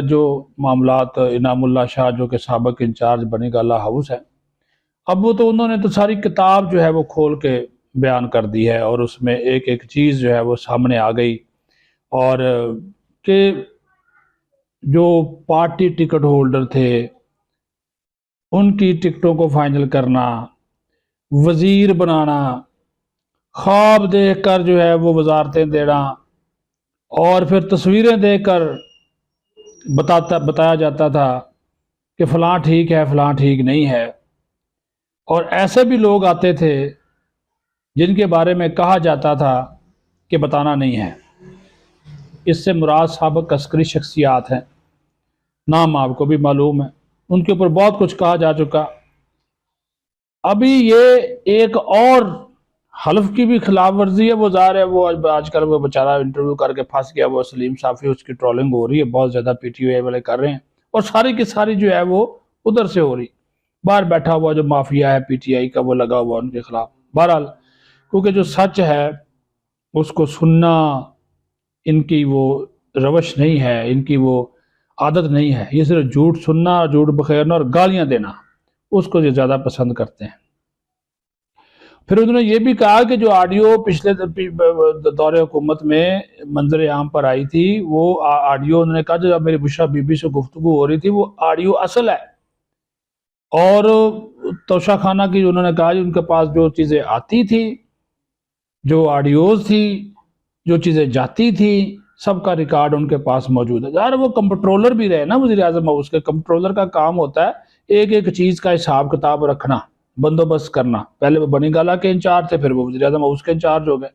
جو معاملات انعام اللہ شاہ جو کہ سابق انچارج بنی گالہ ہاؤس ہے، اب وہ تو انہوں نے تو ساری کتاب جو ہے وہ کھول کے بیان کر دی ہے، اور اس میں ایک ایک چیز جو ہے وہ سامنے آ گئی، اور کہ جو پارٹی ٹکٹ ہولڈر تھے ان کی ٹکٹوں کو فائنل کرنا، وزیر بنانا، خواب دیکھ کر جو ہے وہ وزارتیں دینا، اور پھر تصویریں دیکھ کر بتایا جاتا تھا کہ فلاں ٹھیک ہے فلاں ٹھیک نہیں ہے، اور ایسے بھی لوگ آتے تھے جن کے بارے میں کہا جاتا تھا کہ بتانا نہیں ہے۔ اس سے مراد سابق عسکری شخصیات ہیں، نام آپ کو بھی معلوم ہے، ان کے اوپر بہت کچھ کہا جا چکا۔ ابھی یہ ایک اور حلف کی بھی خلاف ورزی ہے، وہ ظاہر ہے وہ آج کل وہ بیچارہ انٹرویو کر کے پھنس گیا، وہ سلیم صافی، اس کی ٹرولنگ ہو رہی ہے، بہت زیادہ پی ٹی آئی والے کر رہے ہیں، اور ساری کی ساری جو ہے وہ ادھر سے ہو رہی، باہر بیٹھا ہوا جو مافیا ہے پی ٹی آئی کا وہ لگا ہوا ان کے خلاف۔ بہرحال کیونکہ جو سچ ہے اس کو سننا ان کی وہ روش نہیں ہے، ان کی وہ عادت نہیں ہے، یہ صرف جھوٹ سننا، جھوٹ بخیرنا اور گالیاں دینا، اس کو یہ زیادہ پسند کرتے ہیں۔ پھر انہوں نے یہ بھی کہا کہ جو آڈیو پچھلے دور حکومت میں منظر عام پر آئی تھی، وہ آڈیو انہوں نے کہا جو میری بشرا بی بی سے گفتگو ہو رہی تھی وہ آڈیو اصل ہے، اور توشہ خانہ کی انہوں نے کہا ان کے پاس جو چیزیں آتی تھی، جو آڈیوز تھی، جو چیزیں جاتی تھی، سب کا ریکارڈ ان کے پاس موجود ہے۔ ظاہر وہ کنٹرولر بھی رہے نا وزیر اعظم ہاؤس کے، کنٹرولر کا کام ہوتا ہے ایک ایک چیز کا حساب کتاب رکھنا، بندوبست کرنا۔ پہلے وہ بنی گالہ کے انچارج تھے، پھر وہ وزیر اعظم ہاؤس کے انچارج ہو گئے۔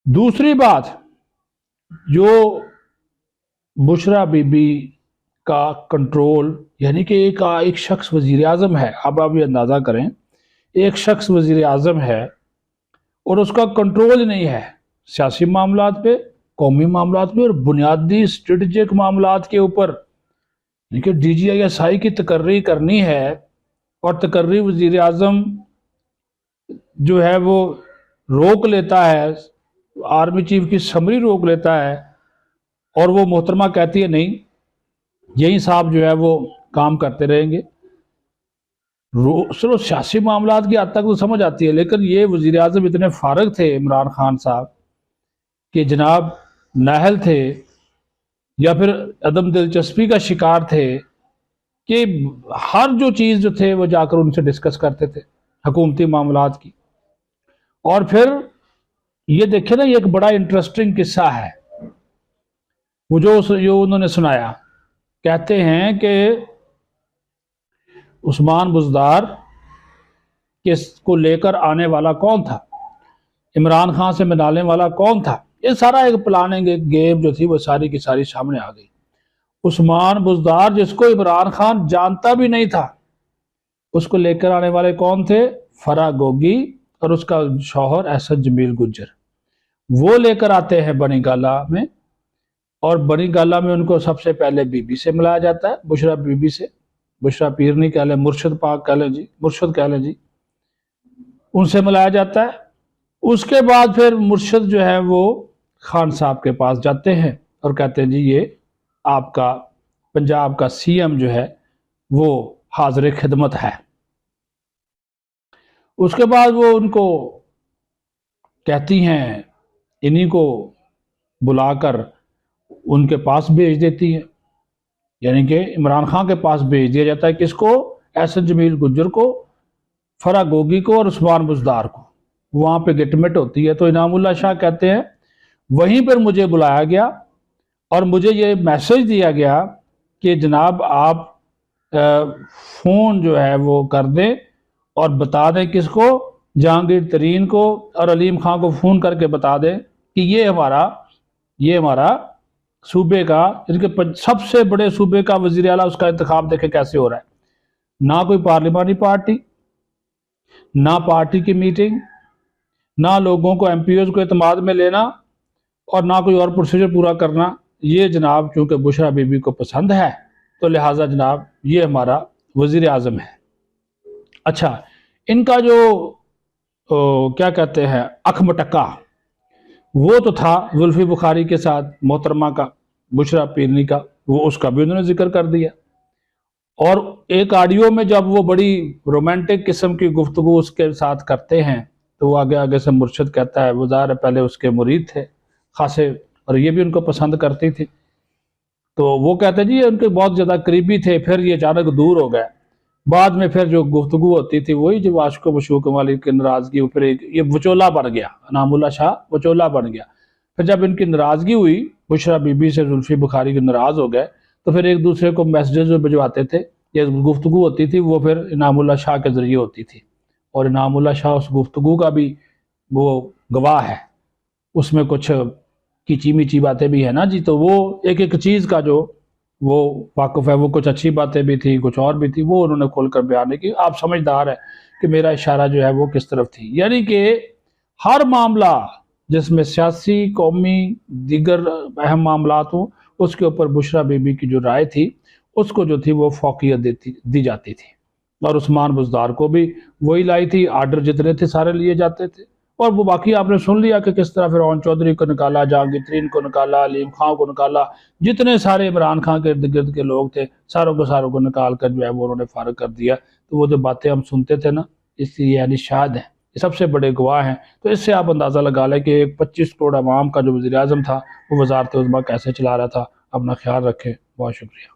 دوسری بات، جو بشرا بی بی کا کنٹرول، یعنی کہ ایک شخص وزیر اعظم ہے، اب آپ یہ اندازہ کریں، ایک شخص وزیر اعظم ہے اور اس کا کنٹرول نہیں ہے سیاسی معاملات پہ، قومی معاملات پہ، اور بنیادی اسٹریٹجک معاملات کے اوپر، یعنی کہ D G I S I کی تقرری کرنی ہے، اور تقرری وزیر اعظم جو ہے وہ روک لیتا ہے، آرمی چیف کی سمری روک لیتا ہے، اور وہ محترمہ کہتی ہے نہیں یہی صاحب جو ہے وہ کام کرتے رہیں گے۔ صرف سیاسی معاملات کی حد تک تو سمجھ آتی ہے، لیکن یہ وزیر اعظم اتنے فارغ تھے عمران خان صاحب کہ جناب نااہل تھے یا پھر عدم دلچسپی کا شکار تھے کہ ہر جو چیز جو تھے وہ جا کر ان سے ڈسکس کرتے تھے حکومتی معاملات کی۔ اور پھر یہ دیکھیں نا، یہ ایک بڑا انٹرسٹنگ قصہ ہے وہ جو انہوں نے سنایا۔ کہتے ہیں کہ عثمان بزدار کو لے کر آنے والا کون تھا، عمران خان سے ملانے والا کون تھا، یہ سارا ایک پلاننگ، ایک گیم جو تھی وہ ساری کی ساری سامنے آ گئی۔ عثمان بزدار جس کو عمران خان جانتا بھی نہیں تھا، اس کو لے کر آنے والے کون تھے؟ فرا گوگی اور اس کا شوہر احسن جمیل گجر، وہ لے کر آتے ہیں بنی گالہ میں، اور بنی گالہ میں ان کو سب سے پہلے بی بی سے ملایا جاتا ہے، بشرا بی بی سے، بشرا پیرنی کہہ لیں، مرشد پاک کہہ لیں جی، مرشد کہہ لیں جی، ان سے ملایا جاتا ہے۔ اس کے بعد پھر مرشد جو ہے وہ خان صاحب کے پاس جاتے ہیں اور کہتے ہیں جی یہ آپ کا پنجاب کا سی ایم جو ہے وہ حاضر خدمت ہے۔ اس کے بعد وہ ان کو کہتی ہیں، انہی کو بلا کر ان کے پاس بھیج دیتی ہیں، یعنی کہ عمران خان کے پاس بھیج دیا جاتا ہے، کس کو؟ احسن جمیل گجر کو، فرا گوگی کو اور عثمان بزدار کو۔ وہاں پہ گٹمٹ ہوتی ہے، تو انعام اللہ شاہ کہتے ہیں وہیں پر مجھے بلایا گیا اور مجھے یہ میسج دیا گیا کہ جناب آپ فون جو ہے وہ کر دیں اور بتا دیں کس کو؟ جہانگیر ترین کو اور علیم خان کو فون کر کے بتا دیں کہ یہ ہمارا صوبے کا، ان کے سب سے بڑے صوبے کا وزیر اعلیٰ، اس کا انتخاب دیکھیں کیسے ہو رہا ہے، نہ کوئی پارلیمانی پارٹی، نہ پارٹی کی میٹنگ، نہ لوگوں کو ایم پی اوز کو اعتماد میں لینا، اور نہ کوئی اور پروسیجر پورا کرنا۔ یہ جناب چونکہ بشرا بی بی کو پسند ہے تو لہٰذا جناب یہ ہمارا وزیر اعظم ہے۔ اچھا، ان کا جو کیا کہتے ہیں اکھ مٹکا، وہ تو تھا زلفی بخاری کے ساتھ، محترمہ کا بشرا پیرنی کا، وہ اس کا بھی انہوں نے ذکر کر دیا۔ اور ایک آڈیو میں جب وہ بڑی رومانٹک قسم کی گفتگو اس کے ساتھ کرتے ہیں تو وہ آگے آگے سے مرشد کہتا ہے، وہ ظاہر ہے پہلے اس کے مرید تھے خاصے، اور یہ بھی ان کو پسند کرتی تھی، تو وہ کہتے ہیں جی یہ ان کے بہت زیادہ قریبی تھے، پھر یہ اچانک دور ہو گئے۔ بعد میں پھر جو گفتگو ہوتی تھی وہی جو عاشق و مشوق والی کی ناراضگی، پھر یہ وچولہ بن گیا، انعام اللہ شاہ وچولہ بن گیا۔ پھر جب ان کی ناراضگی ہوئی، بشرا بی بی سے زلفی بخاری کے ناراض ہو گئے، تو پھر ایک دوسرے کو میسیجز بھجواتے تھے، یہ گفتگو ہوتی تھی وہ پھر انعام اللہ شاہ کے ذریعے ہوتی تھی، اور انعام اللہ شاہ اس گفتگو کا بھی وہ گواہ ہے، اس میں کچھ کیچی میچی باتیں بھی ہیں نا جی، تو وہ ایک ایک چیز کا جو وہ واقف ہے، وہ کچھ اچھی باتیں بھی تھی، کچھ اور بھی تھی، وہ انہوں نے کھول کر بیان کی۔ آپ سمجھدار ہے کہ میرا اشارہ جو ہے وہ کس طرف تھی، یعنی کہ ہر معاملہ جس میں سیاسی، قومی، دیگر اہم معاملات ہوں، اس کے اوپر بشرا بی بی کی جو رائے تھی اس کو جو تھی وہ فوقیت دی جاتی تھی، اور عثمان بزدار کو بھی وہی لائی تھی، آرڈر جتنے تھے سارے لیے جاتے تھے۔ اور وہ باقی آپ نے سن لیا کہ کس طرح فرعون چودھری کو نکالا، جہانگیر ترین کو نکالا، علیم خان کو نکالا، جتنے سارے عمران خان کے ارد گرد کے لوگ تھے ساروں کو نکال کر جو ہے وہ انہوں نے فارغ کر دیا۔ تو وہ جو باتیں ہم سنتے تھے نا، اس لیے یعنی شاہد ہیں، یہ سب سے بڑے گواہ ہیں۔ تو اس سے آپ اندازہ لگا لیں کہ ایک 25 کروڑ عوام کا جو وزیر اعظم تھا وہ وزارت عظمیٰ کیسے چلا رہا تھا۔ اپنا خیال رکھیں، بہت شکریہ۔